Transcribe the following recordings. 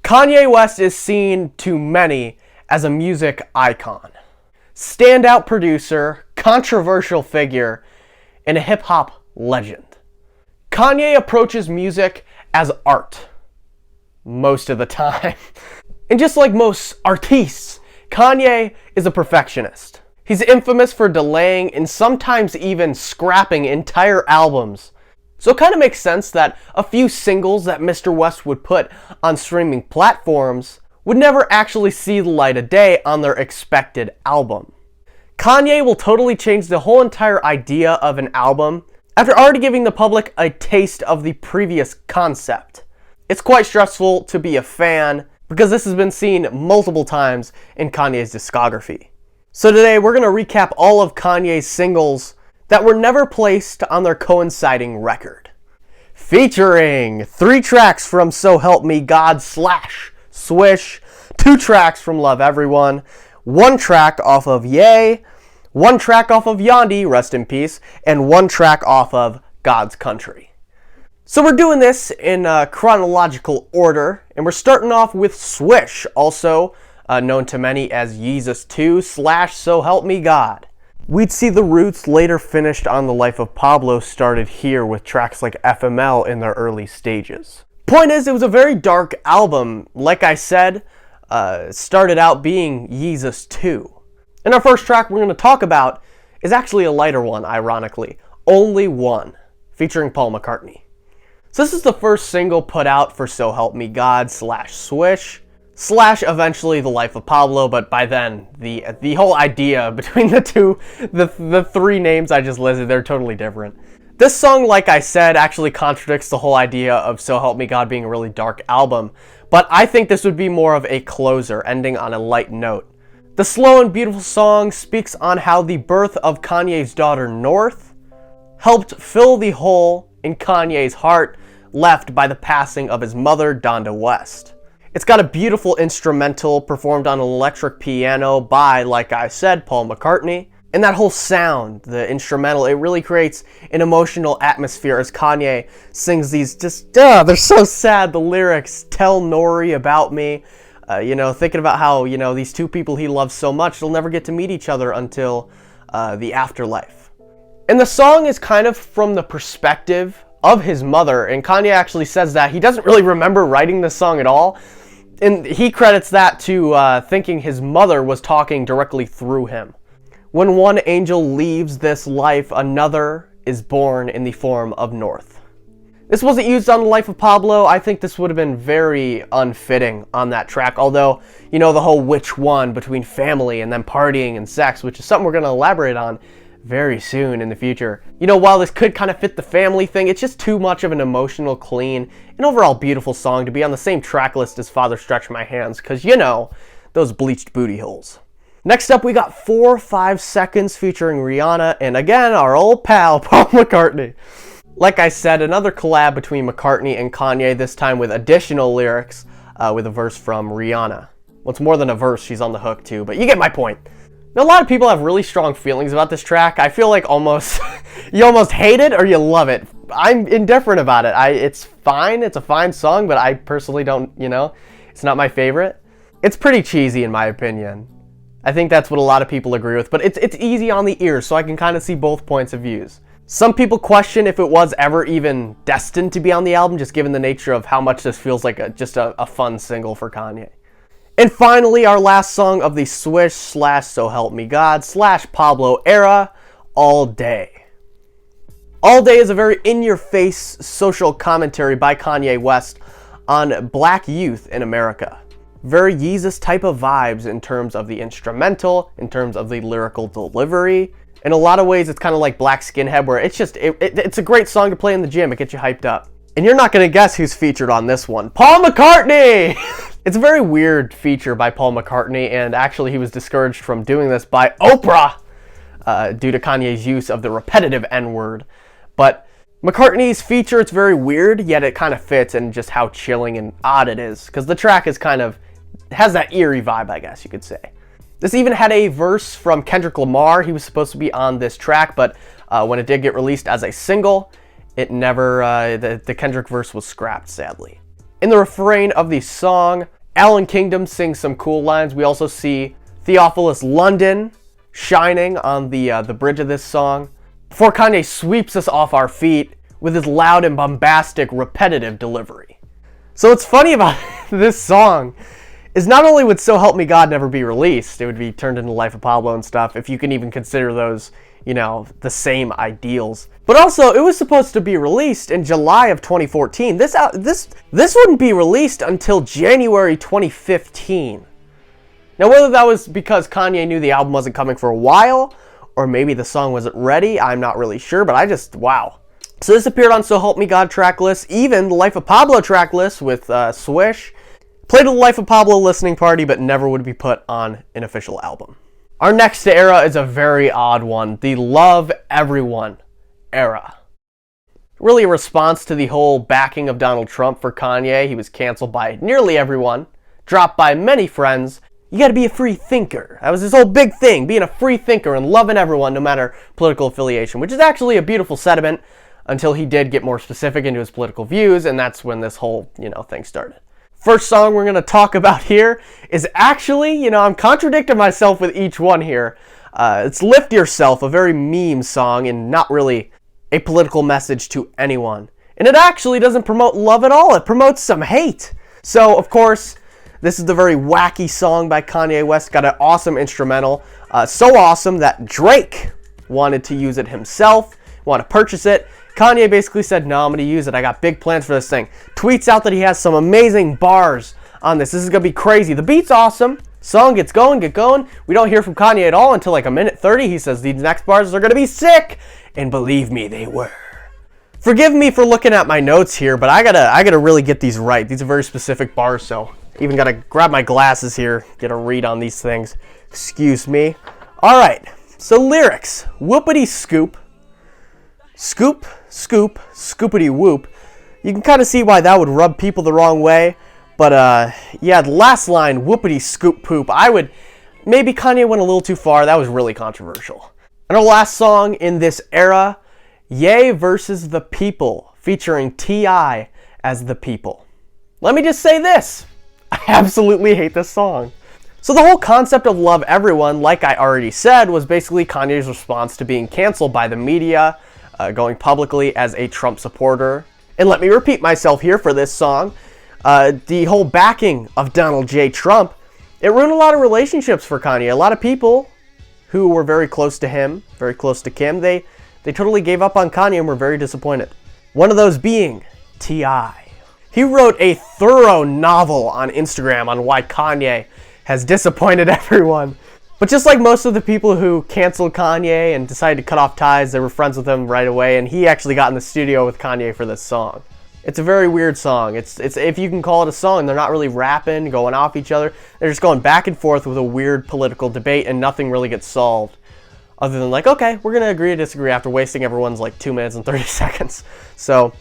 Kanye West is seen to many as a music icon, standout producer, controversial figure, and a hip-hop legend. Kanye approaches music as art most of the time. And just like most artistes, Kanye is a perfectionist. He's infamous for delaying and sometimes even scrapping entire albums. So it kind of makes sense that a few singles that Mr. West would put on streaming platforms would never actually see the light of day on their expected album. Kanye will totally change the whole entire idea of an album after already giving the public a taste of the previous concept. It's quite stressful to be a fan because this has been seen multiple times in Kanye's discography. So today we're going to recap all of Kanye's singles that were never placed on their coinciding record. Featuring 3 tracks from So Help Me God / Swish, 2 tracks from Love Everyone, 1 track off of Ye, 1 track off of Yandhi, rest in peace, and 1 track off of God's Country. So we're doing this in chronological order, and we're starting off with Swish, also known to many as Yeezus 2 / So Help Me God. We'd see the roots later finished on The Life of Pablo started here with tracks like FML in their early stages. Point is, it was a very dark album. Like I said, started out being Yeezus 2. And our first track we're going to talk about is actually a lighter one, ironically. Only One, featuring Paul McCartney. So this is the first single put out for So Help Me God / Swish / eventually The Life of Pablo, but by then the whole idea between the two, the 3 names I just listed, they're totally different. This song, like I said, actually contradicts the whole idea of So Help Me God being a really dark album, but I think this would be more of a closer, ending on a light note. The slow and beautiful song speaks on how the birth of Kanye's daughter North helped fill the hole in Kanye's heart left by the passing of his mother, Donda West. It's got a beautiful instrumental performed on an electric piano by, like I said, Paul McCartney. And that whole sound, the instrumental, it really creates an emotional atmosphere as Kanye sings these they're so sad, the lyrics, tell Nori about me. Thinking about how, these 2 people he loves so much, they'll never get to meet each other until the afterlife. And the song is kind of from the perspective of his mother, and Kanye actually says that he doesn't really remember writing this song at all. And he credits that to thinking his mother was talking directly through him. When one angel leaves this life, another is born in the form of North. This wasn't used on The Life of Pablo. I think this would have been very unfitting on that track, although, the whole which one between family and then partying and sex, which is something we're going to elaborate on very soon in the future. While this could kind of fit the family thing, it's just too much of an emotional, clean, and overall beautiful song to be on the same track list as Father Stretch My Hands, because those bleached booty holes. Next up, we got 4 5 Seconds featuring Rihanna, and again, our old pal, Paul McCartney. Like I said, another collab between McCartney and Kanye, this time with additional lyrics, with a verse from Rihanna. Well, it's more than a verse, she's on the hook too, but you get my point. Now, a lot of people have really strong feelings about this track. I feel like you almost hate it or you love it. I'm indifferent about it. It's fine. It's a fine song, but I personally don't, it's not my favorite. It's pretty cheesy in my opinion. I think that's what a lot of people agree with, but it's easy on the ears, so I can kind of see both points of views. Some people question if it was ever even destined to be on the album, just given the nature of how much this feels like just a fun single for Kanye. And finally, our last song of the Swish / So Help Me God / Pablo era, All Day. All Day is a very in-your-face social commentary by Kanye West on black youth in America. Very Yeezus type of vibes in terms of the instrumental, in terms of the lyrical delivery. In a lot of ways, it's kind of like Black Skinhead, where it's a great song to play in the gym. It gets you hyped up. And you're not going to guess who's featured on this one. Paul McCartney! It's a very weird feature by Paul McCartney, and actually he was discouraged from doing this by Oprah due to Kanye's use of the repetitive N-word. But McCartney's feature, it's very weird, yet it kind of fits in just how chilling and odd it is, because the track is has that eerie vibe, I guess you could say. This even had a verse from Kendrick Lamar. He was supposed to be on this track, but when it did get released as a single, it never, the Kendrick verse was scrapped, sadly. In the refrain of the song, Alan Kingdom sings some cool lines. We also see Theophilus London shining on the bridge of this song, before Kanye sweeps us off our feet with his loud and bombastic, repetitive delivery. So what's funny about this song is not only would So Help Me God never be released, it would be turned into Life of Pablo and stuff, if you can even consider those, you know, the same ideals. But also, it was supposed to be released in July of 2014. This wouldn't be released until January 2015. Now, whether that was because Kanye knew the album wasn't coming for a while, or maybe the song wasn't ready, I'm not really sure, but wow. So this appeared on So Help Me God track list, even the Life of Pablo track list with Swish. Played at the Life of Pablo listening party, but never would be put on an official album. Our next era is a very odd one, the Love Everyone era. Really a response to the whole backing of Donald Trump for Kanye. He was canceled by nearly everyone, dropped by many friends. You gotta be a free thinker. That was his whole big thing, being a free thinker and loving everyone no matter political affiliation, which is actually a beautiful sentiment until he did get more specific into his political views, and that's when this whole, thing started. First song we're going to talk about here is actually, I'm contradicting myself with each one here. It's Lift Yourself, a very meme song and not really a political message to anyone. And it actually doesn't promote love at all. It promotes some hate. So, of course, this is the very wacky song by Kanye West. Got an awesome instrumental. So awesome that Drake wanted to use it himself, wanted to purchase it. Kanye basically said, no, I'm going to use it. I got big plans for this thing. Tweets out that he has some amazing bars on this. This is going to be crazy. The beat's awesome. Song gets going, get going. We don't hear from Kanye at all until like a minute 30. He says these next bars are going to be sick. And believe me, they were. Forgive me for looking at my notes here, but I gotta really get these right. These are very specific bars, so even got to grab my glasses here, get a read on these things. Excuse me. All right, so lyrics. Whoopity scoop. Scoop, scoop, scoopity whoop. You can kind of see why that would rub people the wrong way. But yeah, the last line, whoopity scoop poop, maybe Kanye went a little too far. That was really controversial. And our last song in this era, Ye versus the People, featuring T.I. as the People. Let me just say this. I absolutely hate this song. So the whole concept of Love Everyone, like I already said, was basically Kanye's response to being canceled by the media, going publicly as a Trump supporter. And let me repeat myself here for this song. The whole backing of Donald J. Trump, it ruined a lot of relationships for Kanye. A lot of people who were very close to him, very close to Kim, they totally gave up on Kanye and were very disappointed. One of those being T.I. He wrote a thorough novel on Instagram on why Kanye has disappointed everyone. But just like most of the people who canceled Kanye and decided to cut off ties, they were friends with him right away, and he actually got in the studio with Kanye for this song. It's a very weird song. It's if you can call it a song, they're not really rapping, going off each other. They're just going back and forth with a weird political debate, and nothing really gets solved. Other than like, okay, we're going to agree to disagree after wasting everyone's like 2 minutes and 30 seconds. So,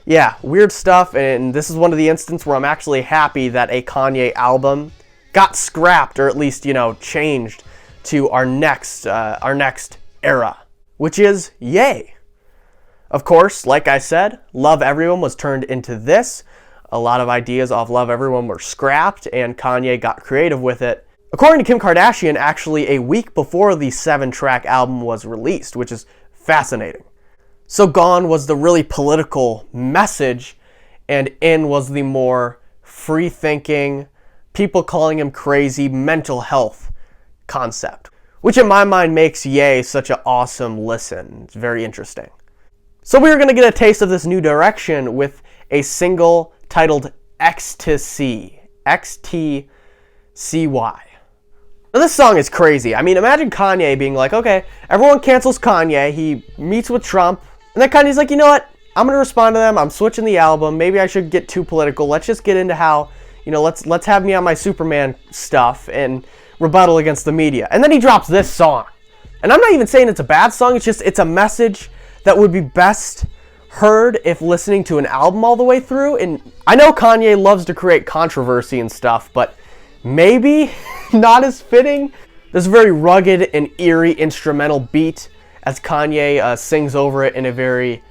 yeah, weird stuff, and this is one of the instances where I'm actually happy that a Kanye album got scrapped, or at least, changed to our next era, which is Ye. Of course, like I said, Love Everyone was turned into this. A lot of ideas off Love Everyone were scrapped, and Kanye got creative with it. According to Kim Kardashian, actually a week before the 7-track album was released, which is fascinating. So Gone was the really political message, and In was the more free-thinking, people calling him crazy, mental health concept, which in my mind makes Ye such an awesome listen. It's very interesting. So we're going to get a taste of this new direction with a single titled Ecstasy. X-T-C-Y. Now this song is crazy. I mean, imagine Kanye being like, okay, everyone cancels Kanye, he meets with Trump, and then Kanye's like, you know what, I'm going to respond to them, I'm switching the album, maybe I should get too political, let's just get into how, let's have me on my Superman stuff and rebuttal against the media. And then he drops this song. And I'm not even saying it's a bad song, it's a message that would be best heard if listening to an album all the way through. And I know Kanye loves to create controversy and stuff, but maybe not as fitting. There's a very rugged and eerie instrumental beat as Kanye sings over it in a very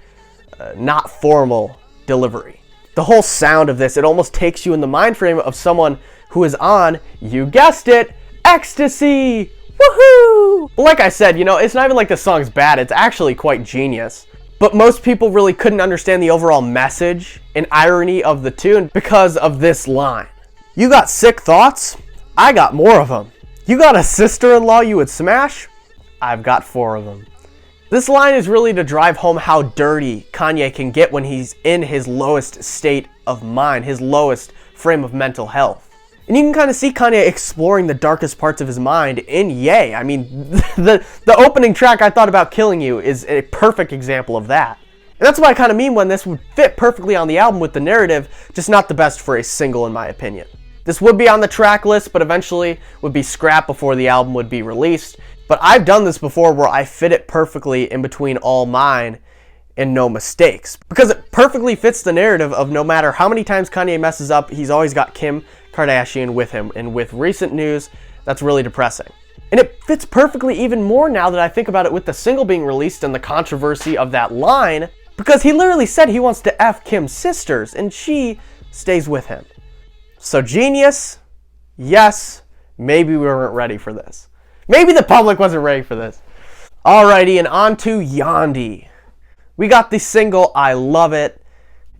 not formal delivery. The whole sound of this, it almost takes you in the mind frame of someone who is on, you guessed it, ecstasy! Woohoo! But like I said, it's not even like the song's bad, it's actually quite genius. But most people really couldn't understand the overall message and irony of the tune because of this line. You got sick thoughts? I got more of them. You got a sister-in-law you would smash? I've got 4 of them. This line is really to drive home how dirty Kanye can get when he's in his lowest state of mind, his lowest frame of mental health. And you can kind of see Kanye exploring the darkest parts of his mind in Ye. I mean, the opening track, I Thought About Killing You, is a perfect example of that. And that's what I kind of mean when this would fit perfectly on the album with the narrative, just not the best for a single in my opinion. This would be on the track list, but eventually would be scrapped before the album would be released. But I've done this before where I fit it perfectly in between All Mine and No Mistakes. Because it perfectly fits the narrative of no matter how many times Kanye messes up, he's always got Kim Kardashian with him. And with recent news, that's really depressing. And it fits perfectly even more now that I think about it with the single being released and the controversy of that line. Because he literally said he wants to F Kim's sisters and she stays with him. So genius, yes, maybe we weren't ready for this. Maybe the public wasn't ready for this. Alrighty, and on to Yandhi. We got the single, I Love It.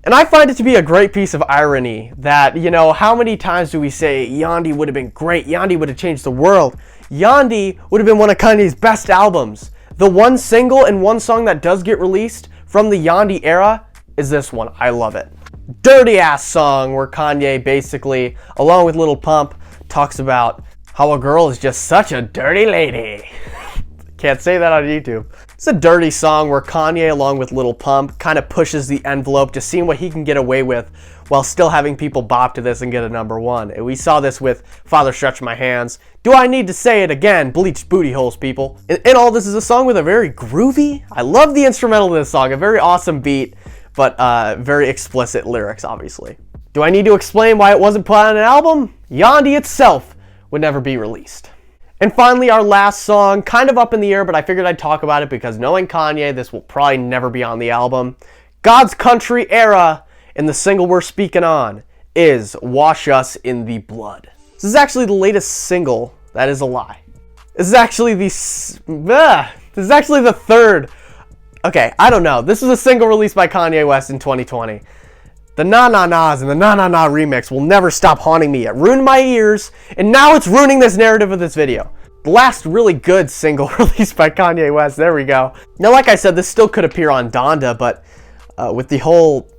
And I find it to be a great piece of irony that, how many times do we say Yandhi would have been great, Yandhi would have changed the world. Yandhi would have been one of Kanye's best albums. The one single and one song that does get released from the Yandhi era is this one, I Love It. Dirty ass song where Kanye basically, along with Lil Pump, talks about how a girl is just such a dirty lady. Can't say that on YouTube. It's a dirty song where Kanye, along with Lil Pump, kind of pushes the envelope to seeing what he can get away with while still having people bop to this and get a #1. And we saw this with Father Stretch My Hands. Do I need to say it again? Bleached booty holes, people. And all this is a song with a very groovy, I love the instrumental of this song, a very awesome beat, but very explicit lyrics, obviously. Do I need to explain why it wasn't put on an album? Yandhi itself would never be released. And finally, our last song, kind of up in the air, but I figured I'd talk about it because knowing Kanye, this will probably never be on the album. God's Country Era, and the single we're speaking on is Wash Us in the Blood. This is actually the latest single. That is a lie. This is actually the third. Okay, I don't know. This was a single released by Kanye West in 2020. The Na Na Nas and the Na Na Na remix will never stop haunting me. It ruined my ears, and now it's ruining this narrative of this video. The last really good single released by Kanye West, there we go. Now, like I said, this still could appear on Donda, but with the whole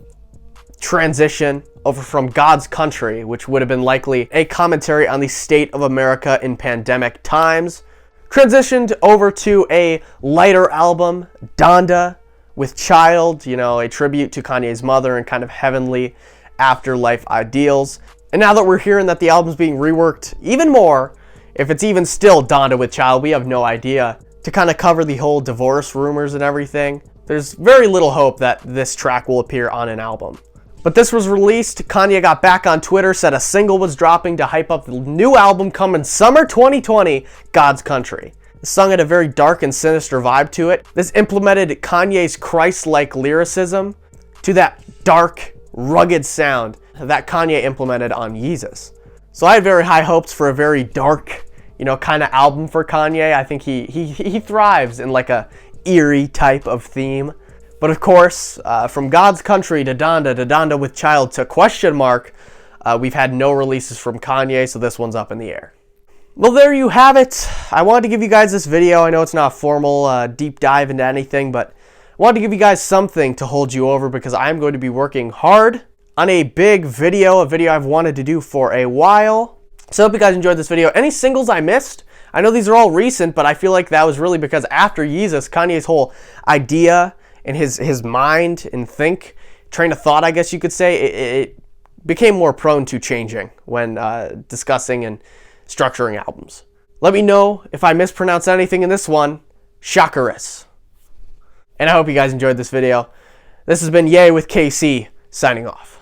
transition over from God's Country, which would have been likely a commentary on the state of America in pandemic times, transitioned over to a lighter album, Donda, with Child, a tribute to Kanye's mother and kind of heavenly afterlife ideals. And now that we're hearing that the album's being reworked even more, if it's even still Donda with Child, we have no idea, to kind of cover the whole divorce rumors and everything, there's very little hope that this track will appear on an album. But this was released, Kanye got back on Twitter, said a single was dropping to hype up the new album coming summer 2020, God's Country. The song had a very dark and sinister vibe to it. This implemented Kanye's Christ-like lyricism to that dark, rugged sound that Kanye implemented on Yeezus. So I had very high hopes for a very dark, kind of album for Kanye. I think he thrives in like a eerie type of theme. But of course, from God's Country to Donda with Child to question mark, we've had no releases from Kanye, so this one's up in the air. Well, there you have it. I wanted to give you guys this video. I know it's not a formal deep dive into anything, but I wanted to give you guys something to hold you over because I'm going to be working hard on a big video, a video I've wanted to do for a while. So I hope you guys enjoyed this video. Any singles I missed? I know these are all recent, but I feel like that was really because after Yeezus, Kanye's whole idea and his mind and train of thought, I guess you could say, it became more prone to changing when discussing and structuring albums. Let me know if I mispronounce anything in this one. Shakaris. And I hope you guys enjoyed this video. This has been Ye with KC, signing off.